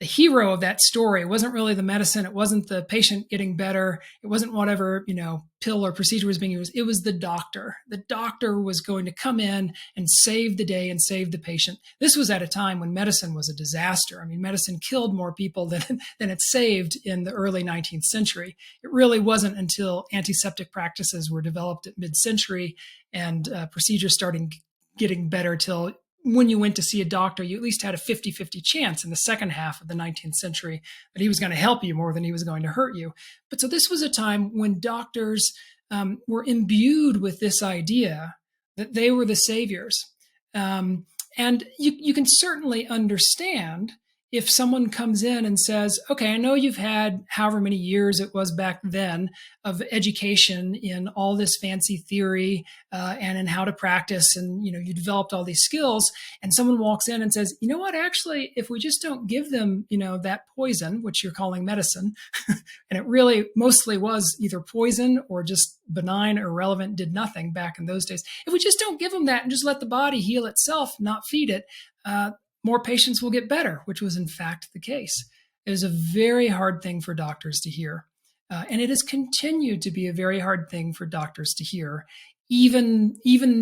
S1: The hero of that story wasn't really the medicine. It wasn't the patient getting better. It wasn't whatever, pill or procedure was being used. It was the doctor. The doctor was going to come in and save the day and save the patient. This was at a time when medicine was a disaster. I mean, medicine killed more people than it saved in the early 19th century. It really wasn't until antiseptic practices were developed at mid-century and procedures started getting better till when you went to see a doctor, you at least had a 50-50 chance in the second half of the 19th century that he was going to help you more than he was going to hurt you. But so this was a time when doctors were imbued with this idea that they were the saviors. And you can certainly understand if someone comes in and says, okay, I know you've had however many years it was back then of education in all this fancy theory and in how to practice, and you developed all these skills, and someone walks in and says, you know what, actually, if we just don't give them, that poison, which you're calling medicine, and it really mostly was either poison or just benign, irrelevant, did nothing back in those days. If we just don't give them that and just let the body heal itself, not feed it, more patients will get better, which was in fact the case. It was a very hard thing for doctors to hear. And it has continued to be a very hard thing for doctors to hear, even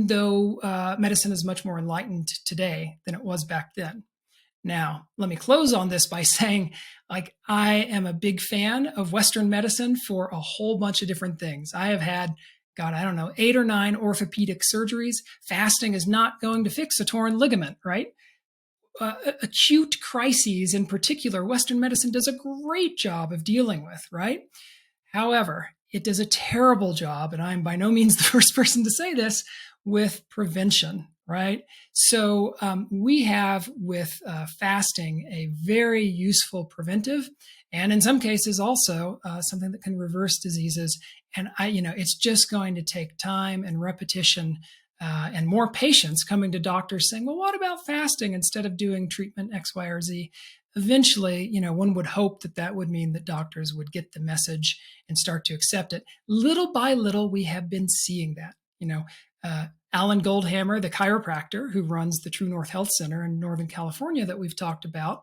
S1: though medicine is much more enlightened today than it was back then. Now, let me close on this by saying, I am a big fan of Western medicine for a whole bunch of different things. I have had, God, I don't know, 8 or 9 orthopedic surgeries. Fasting is not going to fix a torn ligament, right? Acute crises in particular, Western medicine does a great job of dealing with, right? However, it does a terrible job, and I'm by no means the first person to say this, with prevention, right? So we have with fasting a very useful preventive, and in some cases also something that can reverse diseases. And it's just going to take time and repetition and more patients coming to doctors saying, well, what about fasting instead of doing treatment X, Y, or Z? Eventually, one would hope that would mean that doctors would get the message and start to accept it. Little by little, we have been seeing that. Alan Goldhammer, the chiropractor who runs the True North Health Center in Northern California that we've talked about,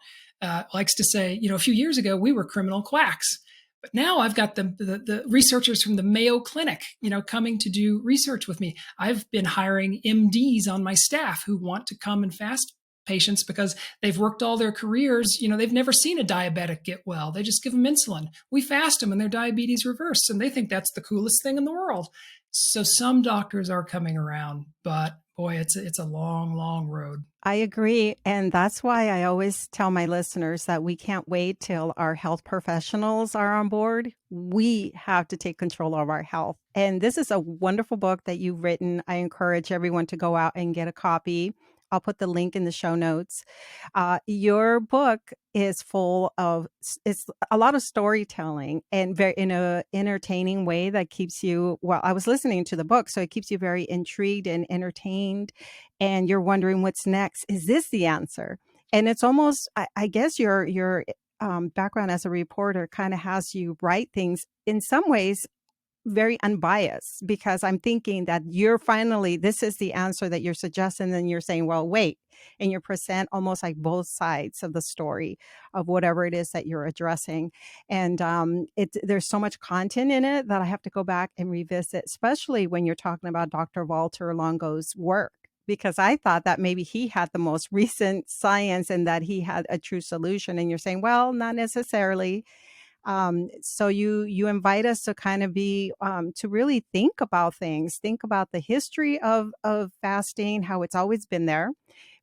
S1: likes to say, a few years ago, we were criminal quacks. But now I've got the researchers from the Mayo Clinic, coming to do research with me. I've been hiring MDs on my staff who want to come and fast patients because they've worked all their careers. They've never seen a diabetic get well. They just give them insulin. We fast them and their diabetes reverses, and they think that's the coolest thing in the world. So some doctors are coming around, but boy, it's a long, long road.
S2: I agree. And that's why I always tell my listeners that we can't wait till our health professionals are on board. We have to take control of our health. And this is a wonderful book that you've written. I encourage everyone to go out and get a copy. I'll put the link in the show notes. Your book is full of, it's a lot of storytelling and very in a entertaining way that keeps you, well, I was listening to the book, so it keeps you very intrigued and entertained. And you're wondering what's next. Is this the answer? And it's almost, I guess your background as a reporter kind of has you write things in some ways very unbiased, because I'm thinking that you're finally, this is the answer that you're suggesting. And you're saying, well, wait, and you present almost like both sides of the story of whatever it is that you're addressing. And there's so much content in it that I have to go back and revisit, especially when you're talking about Dr. Walter Longo's work, because I thought that maybe he had the most recent science and that he had a true solution. And you're saying, well, not necessarily. So you invite us to kind of be, to really think about things, think about the history of fasting, how it's always been there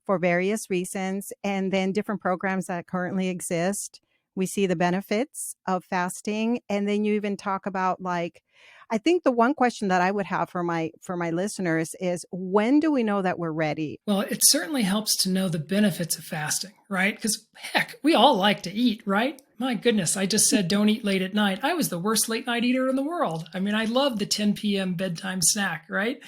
S2: for various reasons, and then different programs that currently exist. We see the benefits of fasting. And then you even talk about, like, I think the one question that I would have for my listeners is, when do we know that we're ready?
S1: Well, it certainly helps to know the benefits of fasting, right? Because heck, we all like to eat, right? My goodness, I just said don't eat late at night. I was the worst late night eater in the world. I mean, I love the 10 p.m. bedtime snack, right?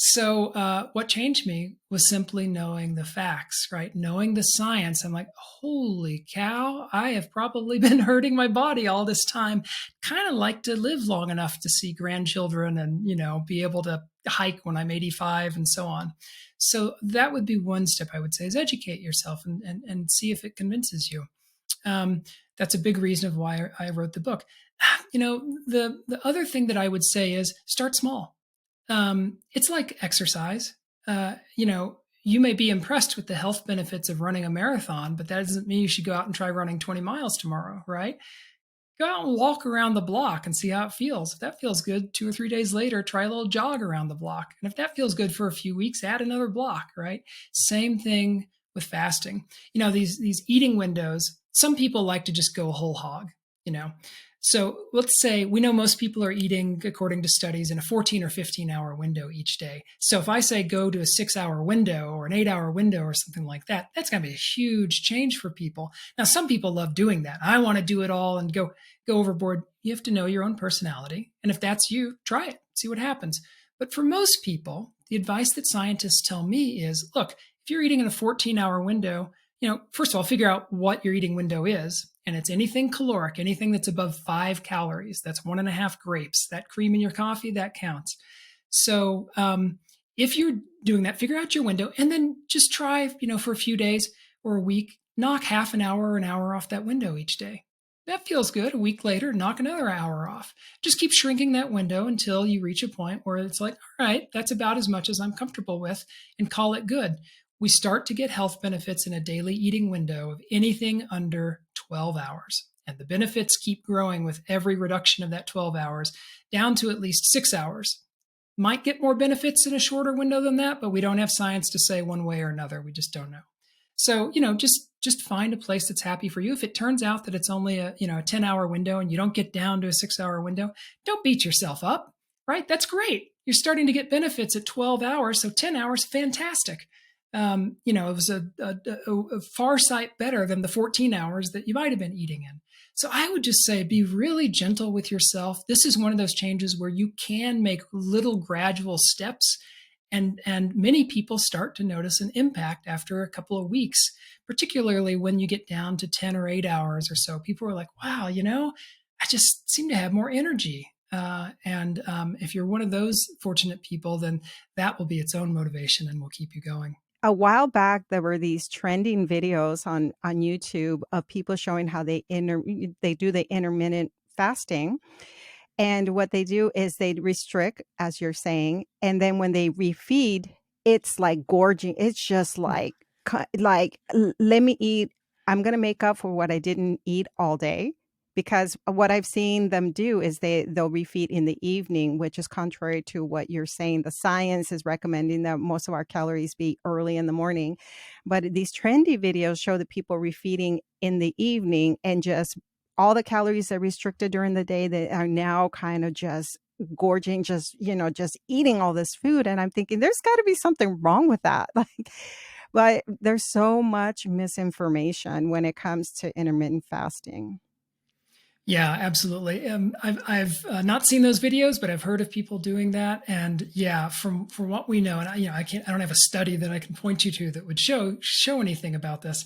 S1: So, what changed me was simply knowing the facts, right? Knowing the science. I'm like, holy cow, I have probably been hurting my body all this time. Kind of like to live long enough to see grandchildren and, be able to hike when I'm 85 and so on. So, that would be one step I would say is educate yourself and see if it convinces you. Um, that's a big reason of why I wrote the book. The other thing that I would say is start small. It's like exercise. You may be impressed with the health benefits of running a marathon, but that doesn't mean you should go out and try running 20 miles tomorrow, right? Go out and walk around the block and see how it feels. If that feels good, 2 or 3 days later, try a little jog around the block. And if that feels good for a few weeks, add another block, right? Same thing with fasting. These eating windows, some people like to just go whole hog, you know. So let's say we know most people are eating, according to studies, in a 14 or 15-hour window each day. So if I say go to a 6-hour window or an 8-hour window or something like that, that's going to be a huge change for people. Now, some people love doing that. I want to do it all and go overboard. You have to know your own personality. And if that's you, try it, see what happens. But for most people, the advice that scientists tell me is, look, if you're eating in a 14-hour window, first of all, figure out what your eating window is. And it's anything caloric, anything that's above 5 calories. That's 1.5 grapes. That cream in your coffee, that counts. So if you're doing that, figure out your window and then just try, for a few days or a week, knock half an hour or an hour off that window each day. That feels good. A week later, knock another hour off. Just keep shrinking that window until you reach a point where it's like, all right, that's about as much as I'm comfortable with, and call it good. We start to get health benefits in a daily eating window of anything under 12 hours. And the benefits keep growing with every reduction of that 12 hours down to at least 6 hours. Might get more benefits in a shorter window than that, but we don't have science to say one way or another. We just don't know. So, just find a place that's happy for you. If it turns out that it's only a 10-hour window and you don't get down to a 6-hour window, don't beat yourself up, right? That's great. You're starting to get benefits at 12 hours. So 10 hours, fantastic. It was a far sight better than the 14 hours that you might have been eating in. So I would just say, be really gentle with yourself. This is one of those changes where you can make little gradual steps. And many people start to notice an impact after a couple of weeks, particularly when you get down to 10 or 8 hours or so. People are like, wow, I just seem to have more energy. If you're one of those fortunate people, then that will be its own motivation and will keep you going.
S2: A while back, there were these trending videos on YouTube of people showing how they do the intermittent fasting. And what they do is they restrict, as you're saying, and then when they refeed, it's like gorging. It's just like, let me eat. I'm going to make up for what I didn't eat all day. Because what I've seen them do is they'll refeed in the evening, which is contrary to what you're saying. The science is recommending that most of our calories be early in the morning. But these trendy videos show the people refeeding in the evening, and just all the calories that are restricted during the day, they are now kind of just gorging, just eating all this food. And I'm thinking there's got to be something wrong with that. But there's so much misinformation when it comes to intermittent fasting.
S1: Yeah, absolutely. I've not seen those videos, but I've heard of people doing that. And yeah, from what we know, and I don't have a study that I can point you to that would show anything about this.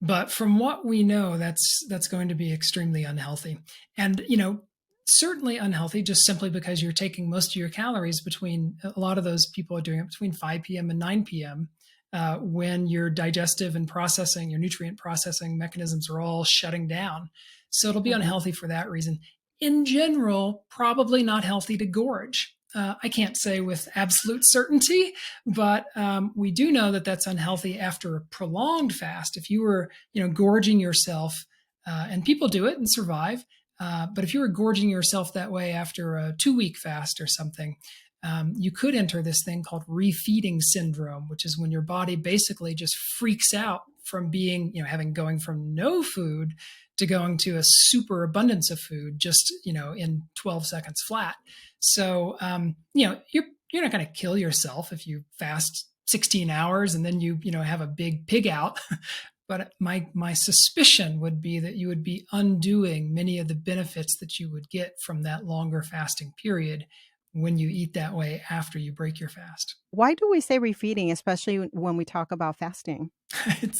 S1: But from what we know, that's going to be extremely unhealthy. And certainly unhealthy just simply because you're taking most of your calories between, a lot of those people are doing it between 5 p.m. and 9 p.m. When your digestive and processing, your nutrient processing mechanisms are all shutting down. So it'll be
S2: Mhm.
S1: unhealthy for that reason. In general, probably not healthy to gorge. I can't say with absolute certainty, but we do know that that's unhealthy after a prolonged fast. If you were, gorging yourself, and people do it and survive, but if you were gorging yourself that way after a 2-week fast or something, you could enter this thing called refeeding syndrome, which is when your body basically just freaks out from being, going from no food to going to a super abundance of food just, in 12 seconds flat. So, you're not going to kill yourself if you fast 16 hours and then you have a big pig out. But my suspicion would be that you would be undoing many of the benefits that you would get from that longer fasting period when you eat that way after you break your fast.
S2: Why do we say refeeding, especially when we talk about fasting?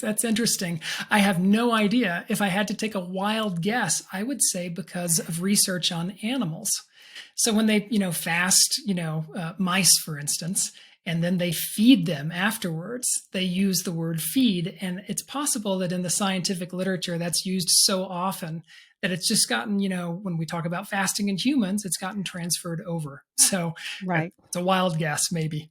S1: That's interesting. I have no idea. If I had to take a wild guess, I would say because of research on animals. So when they, fast, mice, for instance, and then they feed them afterwards, they use the word feed. And it's possible that in the scientific literature that's used so often that it's just gotten, when we talk about fasting in humans, it's gotten transferred over. So
S2: Right.
S1: it's a wild guess, maybe.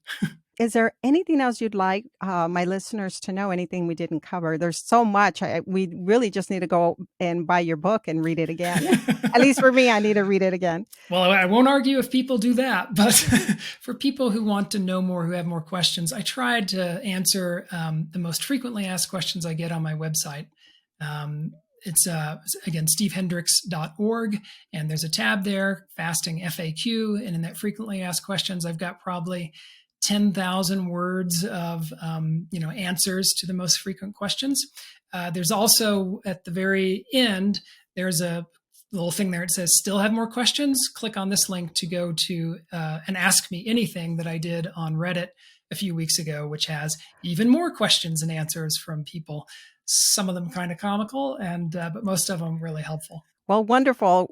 S2: Is there anything else you'd like my listeners to know? Anything we didn't cover? There's so much. We really just need to go and buy your book and read it again. At least for me, I need to read it again.
S1: Well, I won't argue if people do that, but for people who want to know more, who have more questions, I tried to answer the most frequently asked questions I get on my website. It's again, stevehendricks.org, and there's a tab there, Fasting FAQ, and in that frequently asked questions, I've got probably 10,000 words of answers to the most frequent questions. There's also at the very end, there's a little thing there. It says, still have more questions? Click on this link to go to and ask me anything that I did on Reddit a few weeks ago, which has even more questions and answers from people. Some of them kind of comical, but most of them really helpful.
S2: Well, wonderful.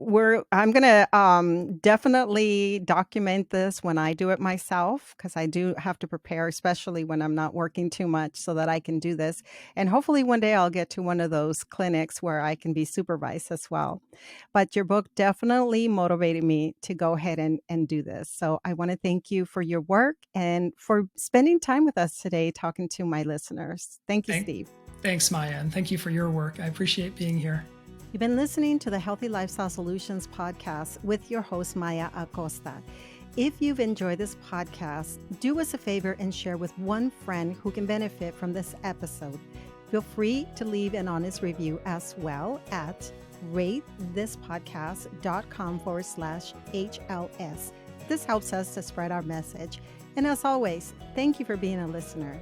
S2: I'm going to definitely document this when I do it myself, because I do have to prepare, especially when I'm not working too much, so that I can do this. And hopefully one day I'll get to one of those clinics where I can be supervised as well. But your book definitely motivated me to go ahead and do this. So I want to thank you for your work and for spending time with us today talking to my listeners. Thank you, Steve.
S1: Thanks, Maya, and thank you for your work. I appreciate being here.
S2: You've been listening to the Healthy Lifestyle Solutions podcast with your host, Maya Acosta. If you've enjoyed this podcast, do us a favor and share with one friend who can benefit from this episode. Feel free to leave an honest review as well at ratethispodcast.com/HLS. This helps us to spread our message. And as always, thank you for being a listener.